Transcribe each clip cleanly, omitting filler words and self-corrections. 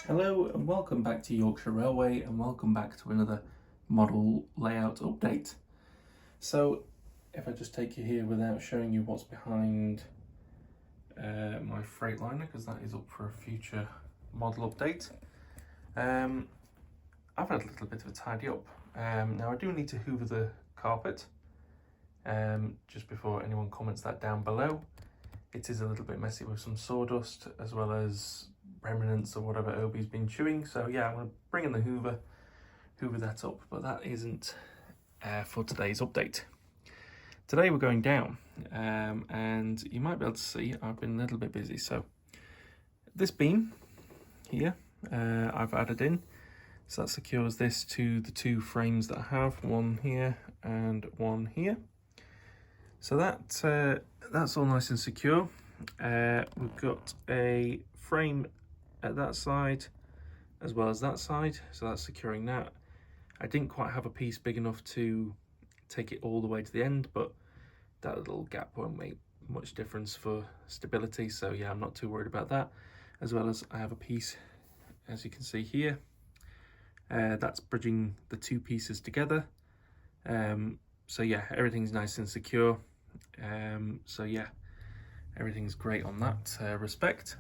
Hello and welcome back to Yorkshire Railway and welcome back to another model layout update. So if I just take you here without showing you what's behind my Freightliner, because that is up for a future model update. I've had a little bit of a tidy up. Now I do need to hoover the carpet just before anyone comments that down below. It is a little bit messy with some sawdust as well as remnants of whatever Obi's been chewing. So yeah, I'm going to bring in the hoover that up, but that isn't for today's update. Today we're going down and you might be able to see I've been a little bit busy. So this beam here I've added in, so that secures this to the two frames that I have, one here and one here. So that's all nice and secure. We've got a frame at that side as well as that side, so that's securing that. I didn't quite have a piece big enough to take it all the way to the end, but that little gap won't make much difference for stability, so yeah, I'm not too worried about that. As well as I have a piece, as you can see here, that's bridging the two pieces together. So yeah, everything's nice and secure. So yeah, everything's great on that respect.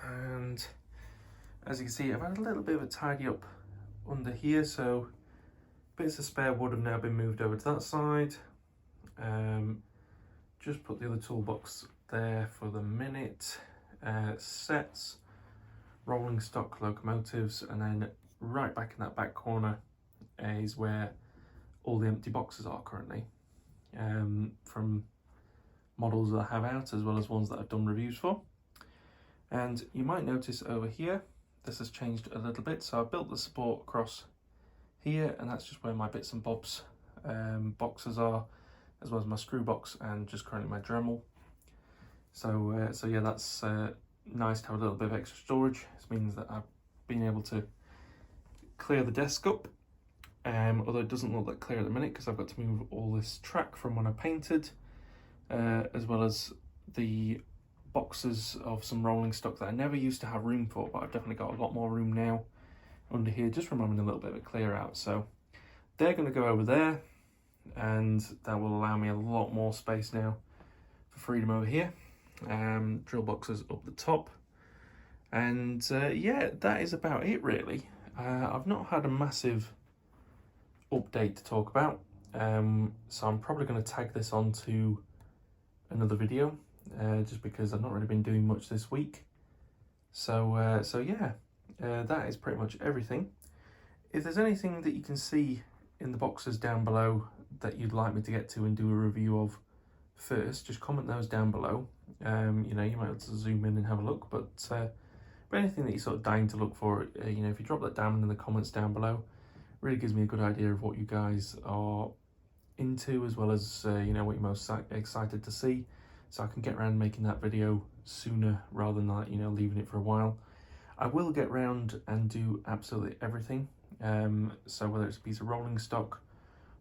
And as you can see, I've had a little bit of a tidy up under here, so bits of spare wood have now been moved over to that side. Just put the other toolbox there for the minute. Sets, rolling stock locomotives, and then right back in that back corner is where all the empty boxes are currently, from models that I have out as well as ones that I've done reviews for. And you might notice over here this has changed a little bit, so I built the support across here, and that's just where my bits and bobs boxes are, as well as my screw box and just currently my Dremel. So yeah, that's nice to have a little bit of extra storage. This means that I've been able to clear the desk up, although it doesn't look that clear at the minute because I've got to move all this track from when I painted, as well as the boxes of some rolling stock that I never used to have room for, but I've definitely got a lot more room now under here, just from having a little bit of a clear out. So they're going to go over there, and that will allow me a lot more space now for freedom over here. Drill boxes up the top, and yeah, that is about it really. I've not had a massive update to talk about, so I'm probably going to tag this onto another video, just because I've not really been doing much this week. So yeah, that is pretty much everything. If there's anything that you can see in the boxes down below that you'd like me to get to and do a review of first, just comment those down below. You know, you might have to zoom in and have a look, but anything that you're sort of dying to look for, you know, if you drop that down in the comments down below, really gives me a good idea of what you guys are into, as well as you know, what you're most excited to see, so I can get around making that video sooner rather than like, you know, leaving it for a while. I will get round and do absolutely everything, so whether it's a piece of rolling stock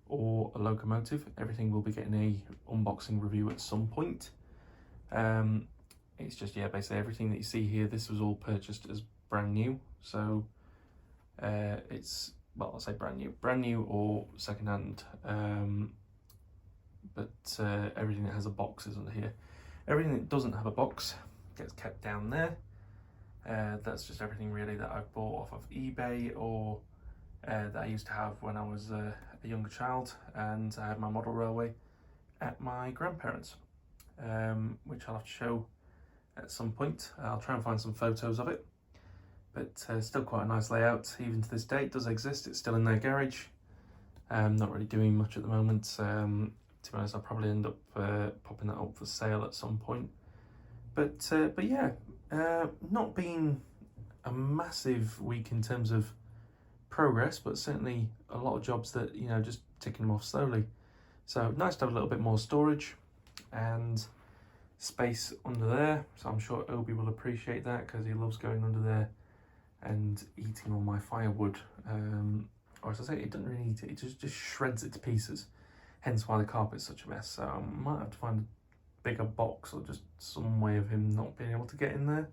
or a locomotive, everything will be getting a unboxing review at some point. It's just, yeah, basically everything that you see here, this was all purchased as brand new, so it's, well, I'll say brand new or secondhand, but everything that has a box is under here. Everything that doesn't have a box gets kept down there. That's just everything really that I've bought off of eBay, or that I used to have when I was a younger child, and I had my model railway at my grandparents', which I'll have to show at some point. I'll try and find some photos of it, but still quite a nice layout even to this day. It does exist, it's still in their garage. Not really doing much at the moment. To be honest, I'll probably end up popping that up for sale at some point. But yeah, not been a massive week in terms of progress, but certainly a lot of jobs that, you know, just ticking them off slowly. So nice to have a little bit more storage and space under there. So I'm sure Obi will appreciate that, because he loves going under there and eating all my firewood. Or as I say, it doesn't really eat it, it just shreds it to pieces. Hence why the carpet's such a mess. So I might have to find a bigger box or just some way of him not being able to get in there.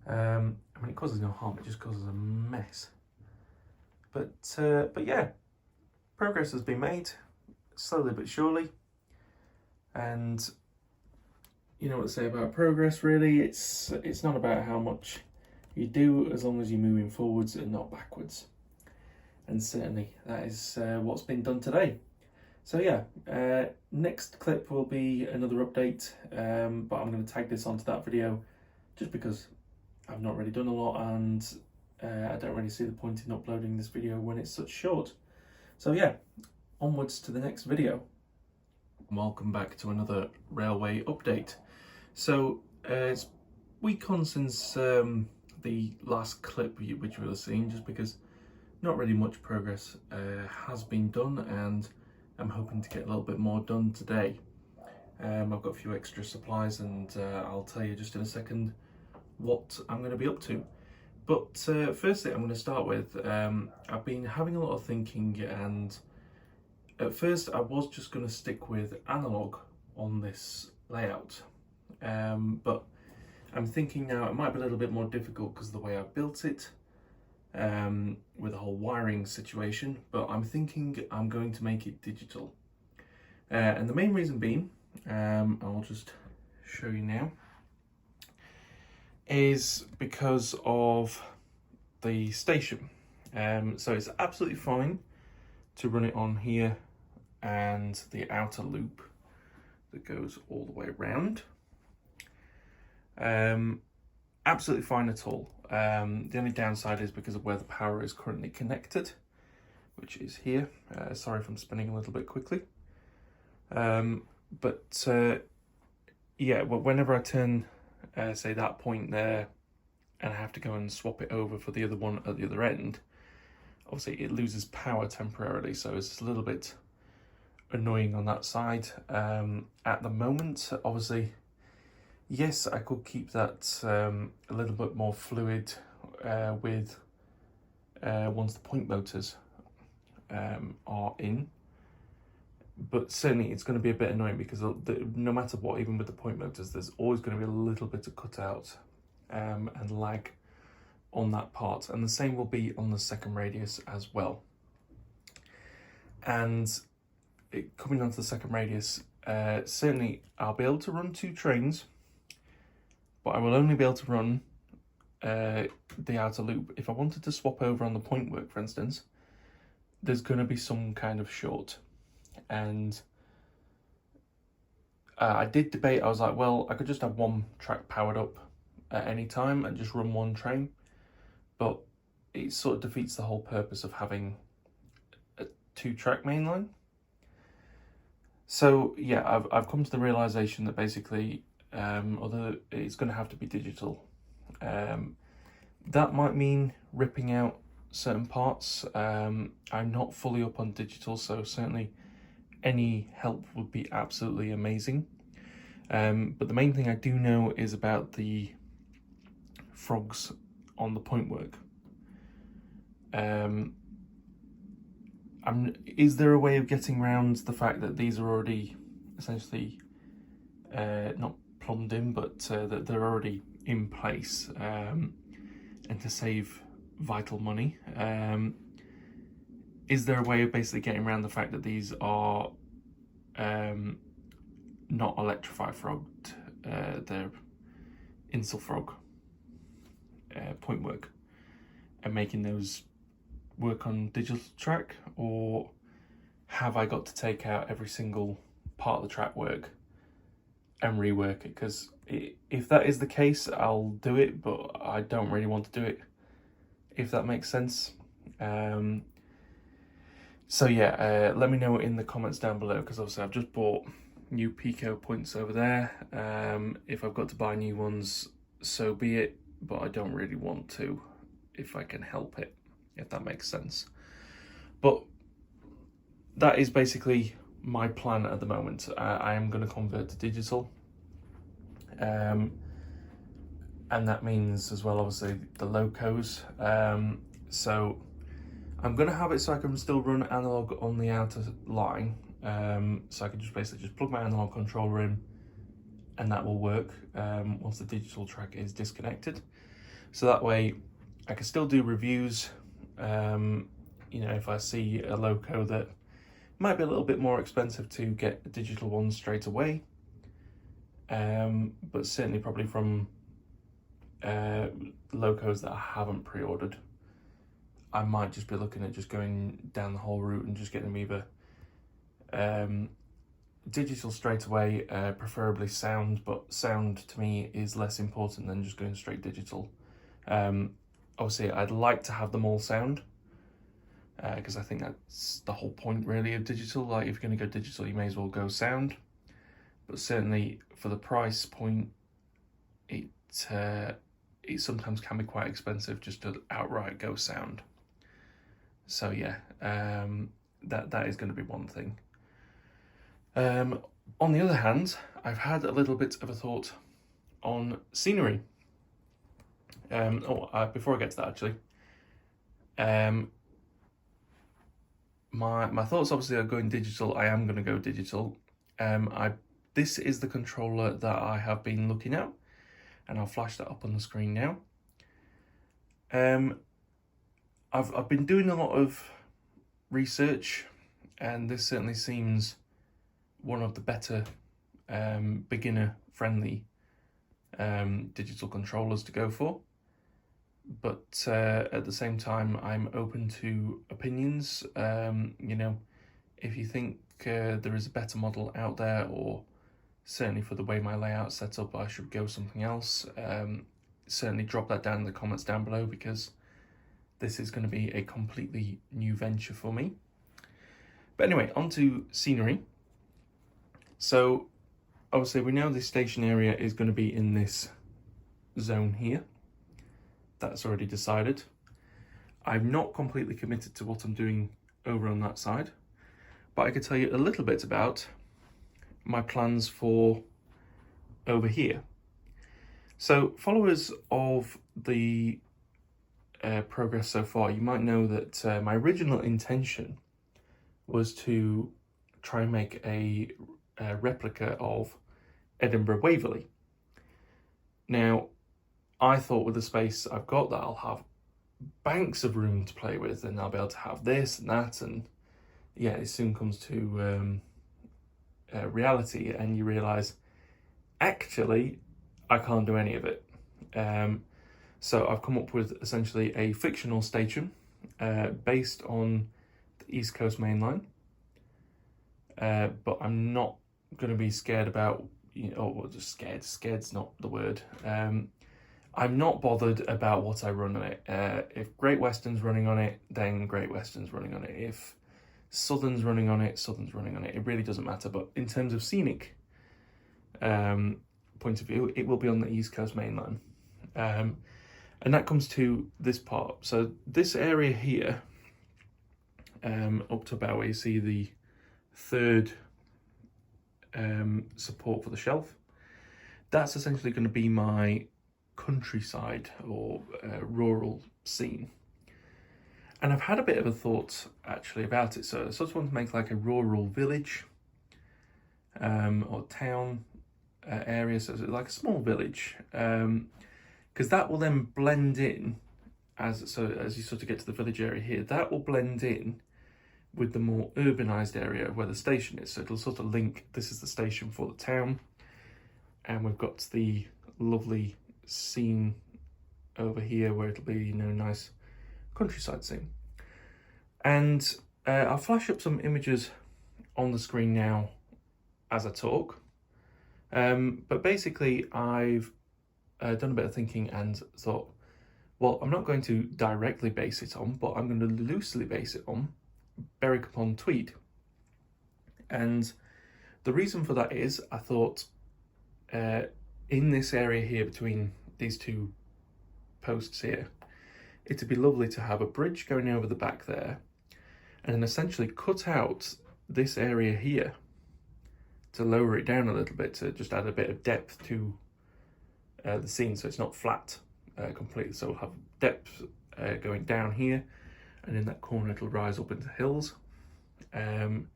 I mean, it causes no harm, it just causes a mess. But yeah, progress has been made, slowly but surely. And you know what to say about progress, really. It's not about how much you do, as long as you're moving forwards and not backwards. And certainly that is what's been done today. So yeah, next clip will be another update, but I'm going to tag this onto that video just because I've not really done a lot, and I don't really see the point in uploading this video when it's such short. So yeah, onwards to the next video. Welcome back to another railway update. So it's week on since the last clip which you will have seen, just because not really much progress has been done, and I'm hoping to get a little bit more done today. I've got a few extra supplies, and I'll tell you just in a second what I'm going to be up to. But firstly, I'm going to start with, I've been having a lot of thinking, and at first I was just going to stick with analog on this layout, but I'm thinking now it might be a little bit more difficult because of the way I've built it, with the whole wiring situation, but I'm thinking I'm going to make it digital. And the main reason being, I'll just show you now, is because of the station. So it's absolutely fine to run it on here and the outer loop that goes all the way around. Absolutely fine at all. The only downside is because of where the power is currently connected, which is here. Sorry if I'm spinning a little bit quickly. Yeah, well, whenever I turn, say, that point there, and I have to go and swap it over for the other one at the other end, obviously it loses power temporarily, so it's a little bit annoying on that side. At the moment, obviously, yes, I could keep that a little bit more fluid with once the point motors are in, but certainly it's going to be a bit annoying because no matter what, even with the point motors, there's always going to be a little bit of cutout and lag on that part, and the same will be on the second radius as well. And coming onto the second radius, certainly I'll be able to run 2 trains, but I will only be able to run the outer loop. If I wanted to swap over on the point work, for instance, there's going to be some kind of short. And I did debate, I was like, well, I could just have one track powered up at any time and just run one train, but it sort of defeats the whole purpose of having a 2-track mainline. So yeah, I've come to the realization that basically, although it's going to have to be digital, that might mean ripping out certain parts. I'm not fully up on digital, so certainly any help would be absolutely amazing. But the main thing I do know is about the frogs on the point work. Is there a way of getting around the fact that these are already essentially not plumbed in, but that they're already in place, and to save vital money? Is there a way of basically getting around the fact that these are not electrify frogged, they're insel frog point work, and making those work on digital track? Or have I got to take out every single part of the track work and rework it? Because if that is the case, I'll do it, but I don't really want to do it, if that makes sense. So yeah, let me know in the comments down below, because obviously I've just bought new Pico points over there. If I've got to buy new ones, so be it, but I don't really want to if I can help it, if that makes sense. But that is basically my plan at the moment. I am going to convert to digital, and that means as well, obviously, the locos. So I'm going to have it so I can still run analog on the outer line, so I can just basically just plug my analog controller in, and that will work once the digital track is disconnected. So that way I can still do reviews. You know, if I see a loco that might be a little bit more expensive to get a digital one straight away, but certainly probably from locos that I haven't pre-ordered, I might just be looking at just going down the whole route and just getting them either digital straight away, preferably sound, but sound to me is less important than just going straight digital. Obviously I'd like to have them all sound, because I think that's the whole point really of digital. Like, if you're going to go digital, you may as well go sound. But certainly for the price point, it sometimes can be quite expensive just to outright go sound. So yeah, that is going to be one thing. On the other hand, I've had a little bit of a thought on scenery. Before I get to that, actually, my thoughts obviously are going digital. I am going to go digital. This is the controller that I have been looking at, and I'll flash that up on the screen now. I've been doing a lot of research, and this certainly seems one of the better beginner-friendly digital controllers to go for. But at the same time, I'm open to opinions. You know, if you think there is a better model out there, or certainly for the way my layout's set up, I should go something else, certainly drop that down in the comments down below, because this is going to be a completely new venture for me. But anyway, on to scenery. So obviously we know this station area is going to be in this zone here. That's already decided. I'm not completely committed to what I'm doing over on that side, but I could tell you a little bit about my plans for over here. So followers of the progress so far, you might know that my original intention was to try and make a replica of Edinburgh Waverley. Now, I thought with the space I've got that I'll have banks of room to play with, and I'll be able to have this and that, and yeah, it soon comes to reality, and you realise, actually, I can't do any of it. So I've come up with essentially a fictional station based on the East Coast Main Line, but I'm not going to be scared about, you know, well, just scared. Scared's not the word. I'm not bothered about what I run on it. If Great Western's running on it, then Great Western's running on it. If Southern's running on it, Southern's running on it. It really doesn't matter. But in terms of scenic point of view, it will be on the East Coast Main Line. And that comes to this part. So this area here, up to about where you see the third support for the shelf, that's essentially going to be my countryside or rural scene. And I've had a bit of a thought actually about it. So I sort of want to make like a rural village or town area, so like a small village, because that will then blend in as you sort of get to the village area here, that will blend in with the more urbanised area where the station is. So it'll sort of link, this is the station for the town, and we've got the lovely scene over here where it'll be, you know, nice countryside scene. And I'll flash up some images on the screen now as I talk. But basically I've done a bit of thinking and thought, well, I'm not going to directly base it on, but I'm going to loosely base it on Berwick-upon-tweed. And the reason for that is, I thought in this area here between these two posts here, it'd be lovely to have a bridge going over the back there, and then essentially cut out this area here to lower it down a little bit, to just add a bit of depth to the scene, so it's not flat completely. So we'll have depth going down here, and in that corner it'll rise up into hills, and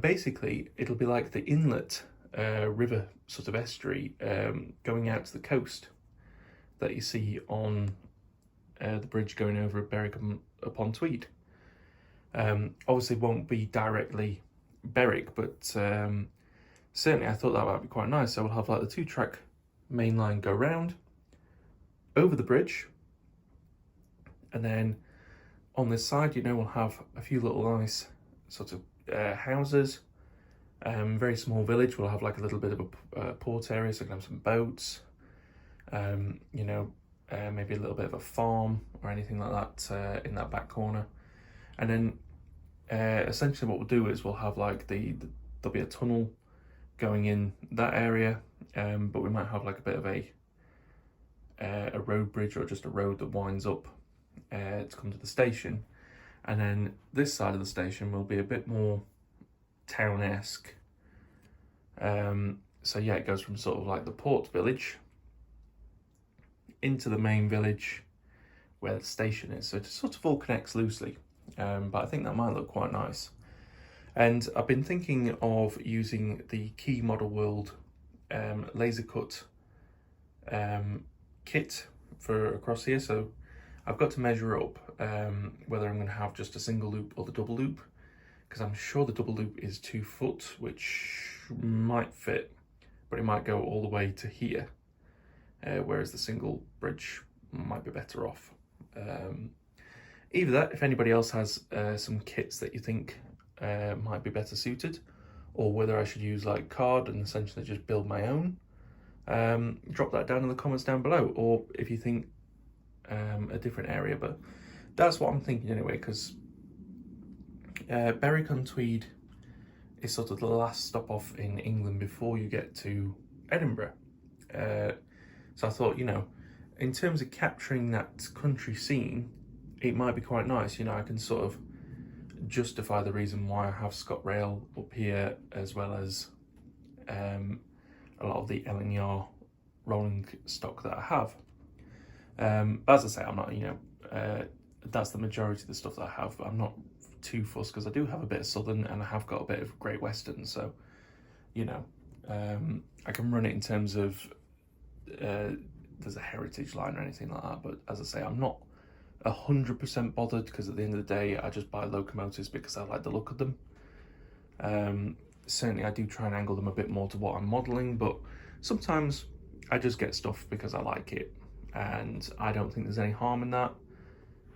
basically it'll be like the inlet river sort of estuary going out to the coast. that you see on the bridge going over Berwick-upon-tweed. Obviously won't be directly Berwick, but certainly I thought that might be quite nice. So we'll have like the 2-track main line go round, over the bridge, and then on this side, you know, we'll have a few little nice sort of houses, very small village. We'll have like a little bit of a port area, so we can have some boats, you know, maybe a little bit of a farm or anything like that in that back corner. And then essentially what we'll do is we'll have like there'll be a tunnel going in that area, but we might have like a bit of a road bridge, or just a road that winds up to come to the station. And then this side of the station will be a bit more town-esque. So yeah, it goes from sort of like the port village into the main village where the station is. So it just sort of all connects loosely, but I think that might look quite nice. And I've been thinking of using the Key Model World laser cut kit for across here. So I've got to measure up whether I'm going to have just a single loop or the double loop, because I'm sure the double loop is 2 foot, which might fit, but it might go all the way to here, whereas the single bridge might be better off. Either that, if anybody else has some kits that you think might be better suited, or whether I should use like card and essentially just build my own, drop that down in the comments down below, or if you think a different area. But that's what I'm thinking anyway, because Berwick-upon-tweed is sort of the last stop off in England before you get to Edinburgh. So I thought, you know, in terms of capturing that country scene, it might be quite nice. You know, I can sort of justify the reason why I have ScotRail up here, as well as a lot of the LNR rolling stock that I have. But as I say, I'm not, you know, that's the majority of the stuff that I have, but I'm not too fussed, because I do have a bit of Southern and I have got a bit of Great Western, so, you know, I can run it in terms of there's a heritage line or anything like that. But as I say, I'm not 100% bothered, because at the end of the day, I just buy locomotives because I like the look of them. Certainly I do try and angle them a bit more to what I'm modelling, but sometimes I just get stuff because I like it, and I don't think there's any harm in that.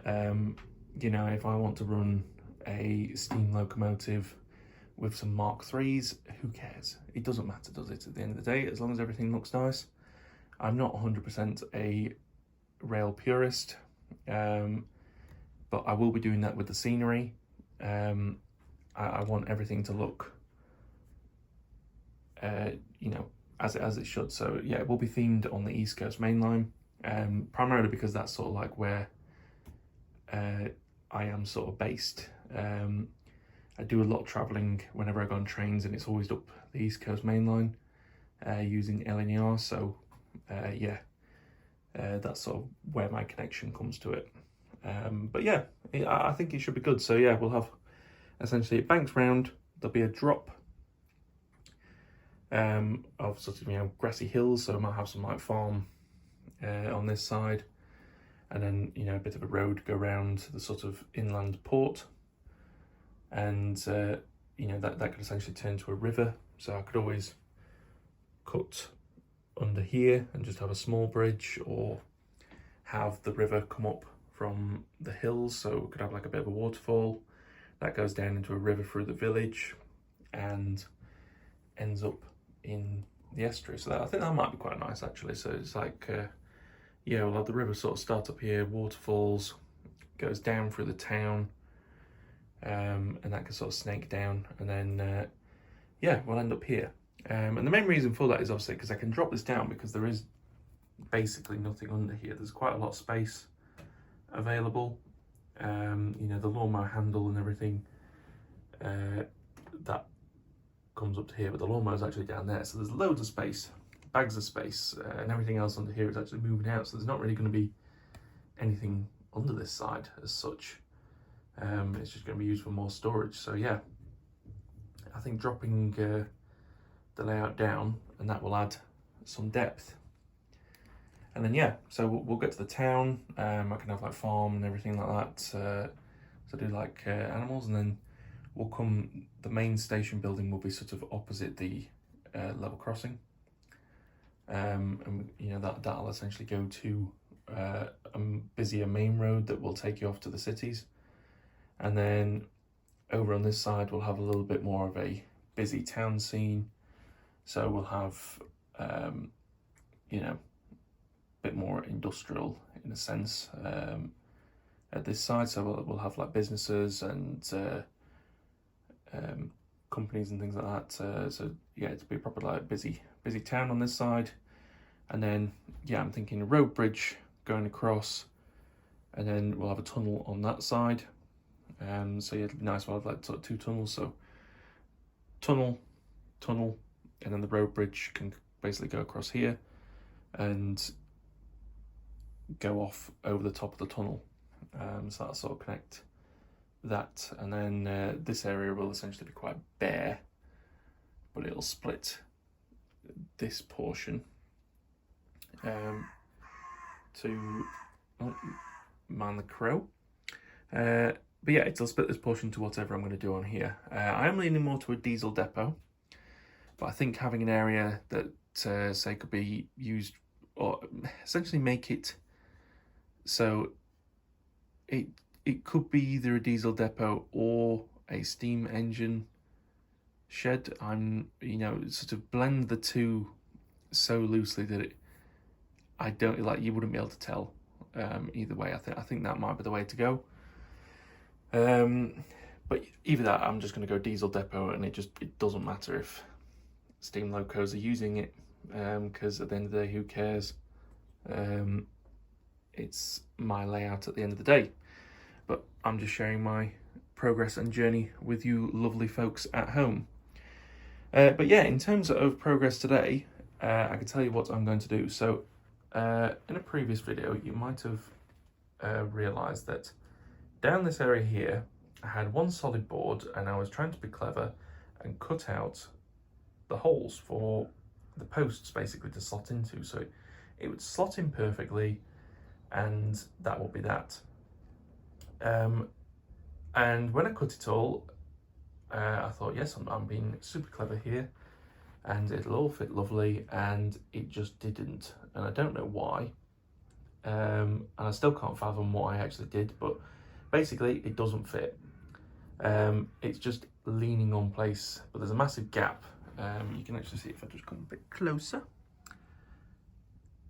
You know, if I want to run a steam locomotive with some Mark IIIs, who cares? It doesn't matter, does it, at the end of the day, as long as everything looks nice. I'm not 100% a rail purist, but I will be doing that with the scenery. I want everything to look, you know, as it should. So yeah, it will be themed on the East Coast Main Line, primarily because that's sort of like where I am sort of based. I do a lot of travelling whenever I go on trains, and it's always up the East Coast Main Line using LNR. So yeah, that's sort of where my connection comes to it. But yeah, I think it should be good. So yeah, we'll have essentially it banks round. There'll be a drop of sort of, you know, grassy hills. So I might have some like farm on this side, and then, you know, a bit of a road go around the sort of inland port, and you know, that could essentially turn to a river. So I could always cut under here and just have a small bridge, or have the river come up from the hills, so we could have like a bit of a waterfall that goes down into a river through the village and ends up in the estuary. So I think that might be quite nice actually. So it's like yeah, we'll have the river sort of start up here, waterfalls, goes down through the town, and that can sort of snake down, and then yeah, we'll end up here. And the main reason for that is obviously because I can drop this down, because there is basically nothing under here. There's quite a lot of space available. You know, the lawnmower handle and everything, that comes up to here, but the lawnmower's actually down there. So there's loads of space, bags of space, and everything else under here is actually moving out. So there's not really going to be anything under this side as such. It's just going to be used for more storage. So yeah, I think dropping the layout down, and that will add some depth. And then yeah, so we'll get to the town. I can have like farm and everything like that. So do like animals, and then we'll come. The main station building will be sort of opposite the level crossing. And you know that'll essentially go to a busier main road that will take you off to the cities, and then over on this side we'll have a little bit more of a busy town scene. So we'll have you know, a bit more industrial in a sense at this side. So we'll have like businesses and companies and things like that. So yeah, it'll be a proper like busy town on this side. And then yeah, I'm thinking a road bridge going across, and then we'll have a tunnel on that side. So yeah, it'll be nice. We'll have like sort of 2 tunnels. So tunnel, and then the road bridge can basically go across here and go off over the top of the tunnel. So that'll sort of connect that, and then this area will essentially be quite bare, but it'll split this portion to man the crow. But yeah, it'll split this portion to whatever I'm going to do on here. I am leaning more to a diesel depot, but I think having an area that say could be used, or essentially make it so it could be either a diesel depot or a steam engine shed. I'm, you know, sort of blend the two so loosely that I don't like, you wouldn't be able to tell either way. I think that might be the way to go. But either that, I'm just going to go diesel depot, and it doesn't matter if steam locos are using it, because at the end of the day, who cares? It's my layout at the end of the day. But I'm just sharing my progress and journey with you lovely folks at home. But yeah, in terms of progress today, I can tell you what I'm going to do. So in a previous video, you might have realised that down this area here, I had one solid board, and I was trying to be clever and cut out the holes for the posts basically to slot into. So it would slot in perfectly, and that would be that. And when I cut it all, I thought, yes, I'm being super clever here, and it'll all fit lovely, and it just didn't, and I don't know why. And I still can't fathom what I actually did, but basically it doesn't fit. It's just leaning on place, but there's a massive gap. You can actually see if I just come a bit closer.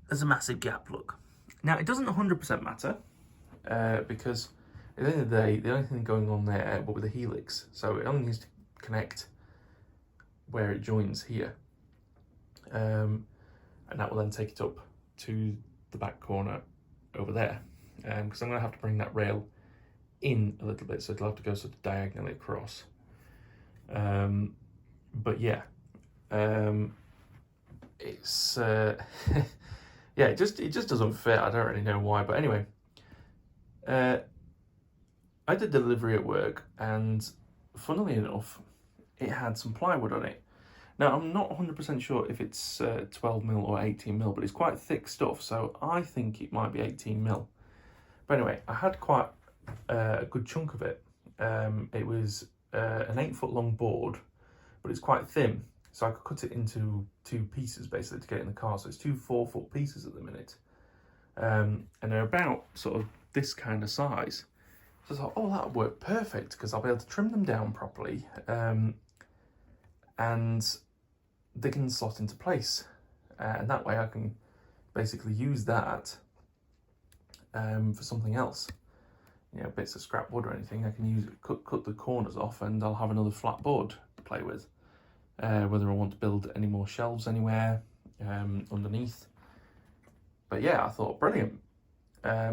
There's a massive gap, look. Now, it doesn't 100% matter, because at the end of the day, the only thing going on there will be the helix. So it only needs to connect where it joins here. And that will then take it up to the back corner over there. Because I'm going to have to bring that rail in a little bit, so it'll have to go sort of diagonally across. But yeah, it's yeah, it just doesn't fit. I don't really know why, but anyway, I did delivery at work, and funnily enough, it had some plywood on it. Now, I'm not 100% sure if it's 12mm or 18mm, but it's quite thick stuff, so I think it might be 18mm. But anyway, I had quite a good chunk of it. It was an 8-foot long board, but it's quite thin, so I could cut it into 2 pieces basically to get it in the car. So it's 2 4-foot pieces at the minute, and they're about sort of this kind of size. So I thought, oh, that would work perfect, because I'll be able to trim them down properly, and they can slot into place, and that way I can basically use that for something else. You know, bits of scrap wood or anything, I can use it, cut the corners off, and I'll have another flat board to play with. Whether I want to build any more shelves anywhere underneath. But yeah, I thought, brilliant.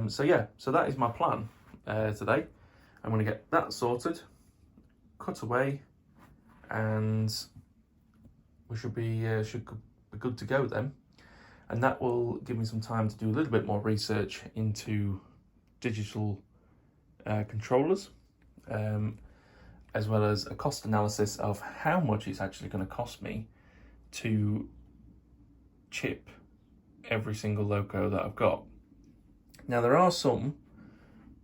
So yeah, so that is my plan today. I'm going to get that sorted, cut away, and we should be good to go then. And that will give me some time to do a little bit more research into digital controllers, as well as a cost analysis of how much it's actually going to cost me to chip every single loco that I've got. Now there are some,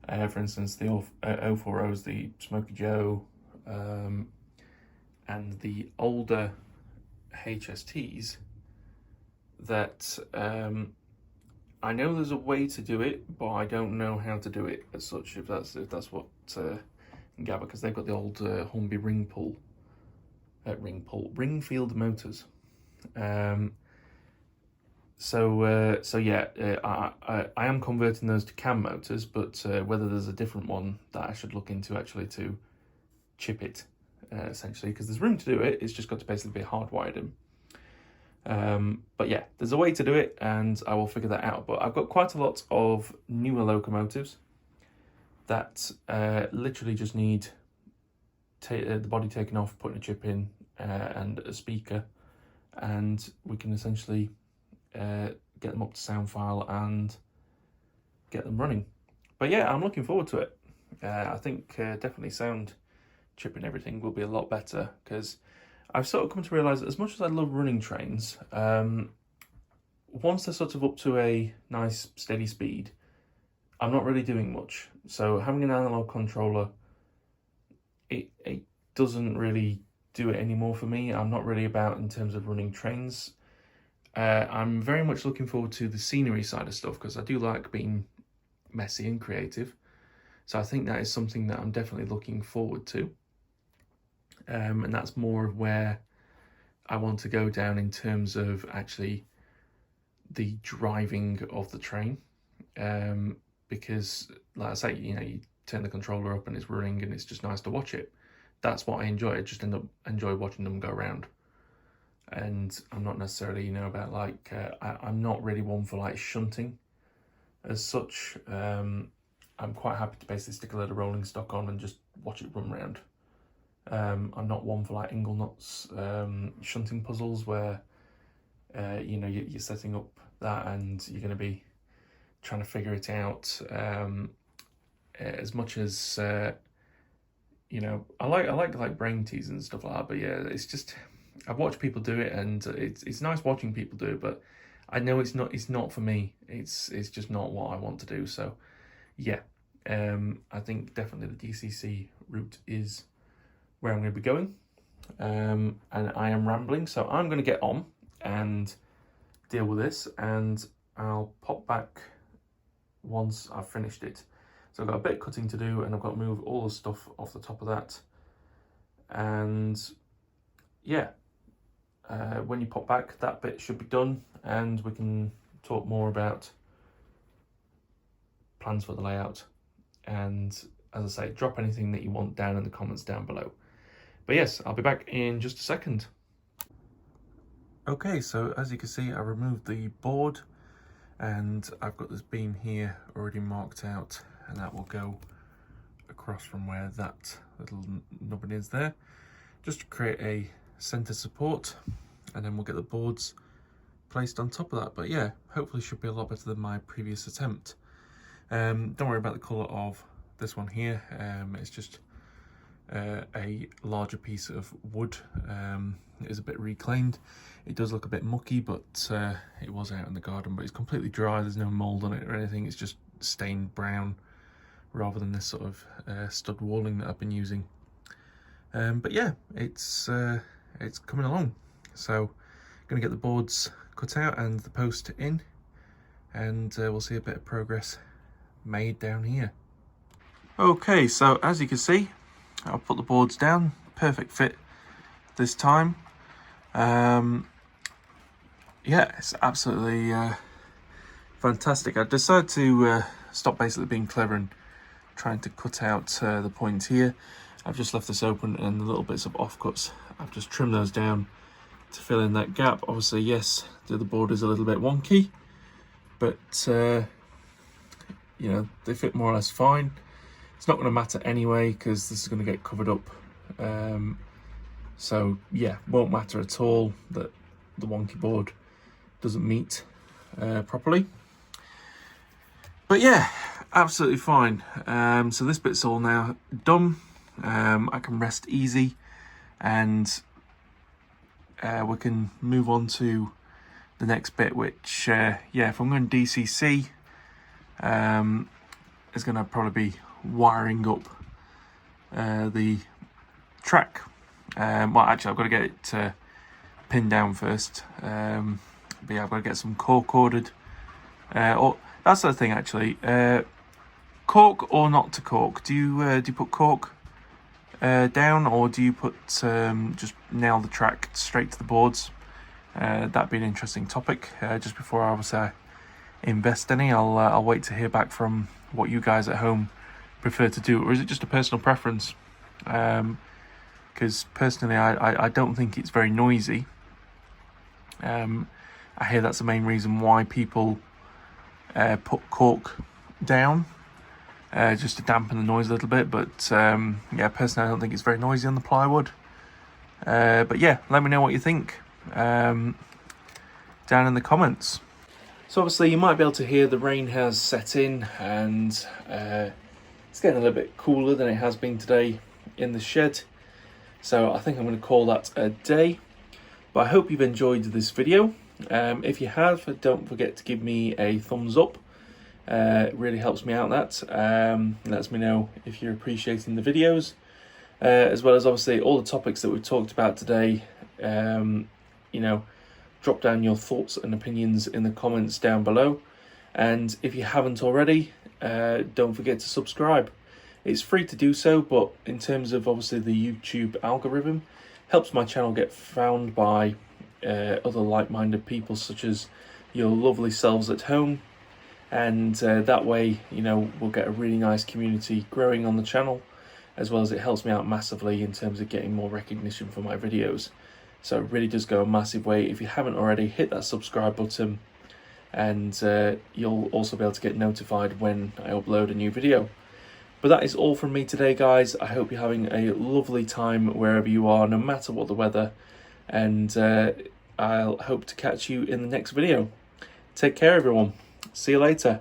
for instance, the 040s, the Smoky Joe, and the older HSTs that I know there's a way to do it, but I don't know how to do it as such. If that's what Gather, because they've got the old Hornby Ringfield motors. So yeah, I am converting those to cam motors, but whether there's a different one that I should look into actually to chip it, essentially, because there's room to do it. It's just got to basically be hardwired in. But yeah, there's a way to do it, and I will figure that out. But I've got quite a lot of newer locomotives that literally just need the body taken off, putting a chip in, and a speaker, and we can essentially get them up to sound file and get them running. But yeah, I'm looking forward to it. I think definitely sound chipping everything will be a lot better, because I've sort of come to realise that as much as I love running trains, once they're sort of up to a nice steady speed, I'm not really doing much. So having an analog controller, it doesn't really do it anymore for me. I'm not really about in terms of running trains. I'm very much looking forward to the scenery side of stuff, because I do like being messy and creative. So I think that is something that I'm definitely looking forward to. And that's more of where I want to go down in terms of actually the driving of the train. Because, like I say, you know, you turn the controller up and it's running and it's just nice to watch it. That's what I enjoy. I just enjoy watching them go around. And I'm not necessarily, you know, about like, I'm not really one for like shunting as such. I'm quite happy to basically stick a load of rolling stock on and just watch it run around. I'm not one for like Inglenuts shunting puzzles where, you know, you're setting up that and you're going to be trying to figure it out. As much as, you know, I like brain teasers and stuff like that, but yeah, it's just, I've watched people do it, and it's nice watching people do it, but I know it's not for me. It's just not what I want to do. So yeah, I think definitely the DCC route is where I'm going to be going. And I am rambling, so I'm going to get on and deal with this, and I'll pop back once I've finished it. So I've got a bit of cutting to do, and I've got to move all the stuff off the top of that. And yeah, when you pop back, that bit should be done, and we can talk more about plans for the layout. And as I say, drop anything that you want down in the comments down below. But yes, I'll be back in just a second. Okay, so as you can see, I removed the board, and I've got this beam here already marked out, and that will go across from where that little nubbin is there, just to create a center support, and then we'll get the boards placed on top of that. But yeah, hopefully should be a lot better than my previous attempt. Don't worry about the colour of this one here. It's just a larger piece of wood. It is a bit reclaimed. It does look a bit mucky, but it was out in the garden, but it's completely dry. There's no mould on it or anything. It's just stained brown rather than this sort of stud walling that I've been using. But yeah, it's coming along. So going to get the boards cut out and the post in, and we'll see a bit of progress made down here. Okay, so as you can see, I'll put the boards down, perfect fit this time. Yeah, it's absolutely fantastic. I decided to stop basically being clever and trying to cut out the points here. I've just left this open, and the little bits of offcuts, I've just trimmed those down to fill in that gap. Obviously, yes, the other board is a little bit wonky, but you know, they fit more or less fine. It's not going to matter anyway, because this is going to get covered up. So yeah, won't matter at all that the wonky board doesn't meet properly. But yeah, absolutely fine. So this bit's all now done. I can rest easy, and we can move on to the next bit, which yeah, if I'm going DCC, is going to probably be wiring up the track. Well, actually, I've got to get it pinned down first. But yeah, I've got to get some cork ordered. Or that's the thing, actually. Cork or not to cork? Do you put cork down, or do you put just nail the track straight to the boards? That'd be an interesting topic. Just before I was invest any, I'll wait to hear back from what you guys at home prefer to do, or is it just a personal preference? Because personally, I don't think it's very noisy. I hear that's the main reason why people put cork down, just to dampen the noise a little bit. But yeah, personally, I don't think it's very noisy on the plywood. But yeah, let me know what you think down in the comments. So obviously you might be able to hear the rain has set in, and it's getting a little bit cooler than it has been today in the shed. So I think I'm going to call that a day. But I hope you've enjoyed this video. If you have, don't forget to give me a thumbs up. It really helps me out. That lets me know if you're appreciating the videos, as well as obviously all the topics that we've talked about today. You know, drop down your thoughts and opinions in the comments down below. And if you haven't already, don't forget to subscribe. It's free to do so, but in terms of obviously the YouTube algorithm, helps my channel get found by other like-minded people such as your lovely selves at home. And that way, you know, we'll get a really nice community growing on the channel, as well as it helps me out massively in terms of getting more recognition for my videos. So it really does go a massive way. If you haven't already, hit that subscribe button, and you'll also be able to get notified when I upload a new video. But that is all from me today, guys. I hope you're having a lovely time wherever you are, no matter what the weather. And I'll hope to catch you in the next video. Take care, everyone. See you later.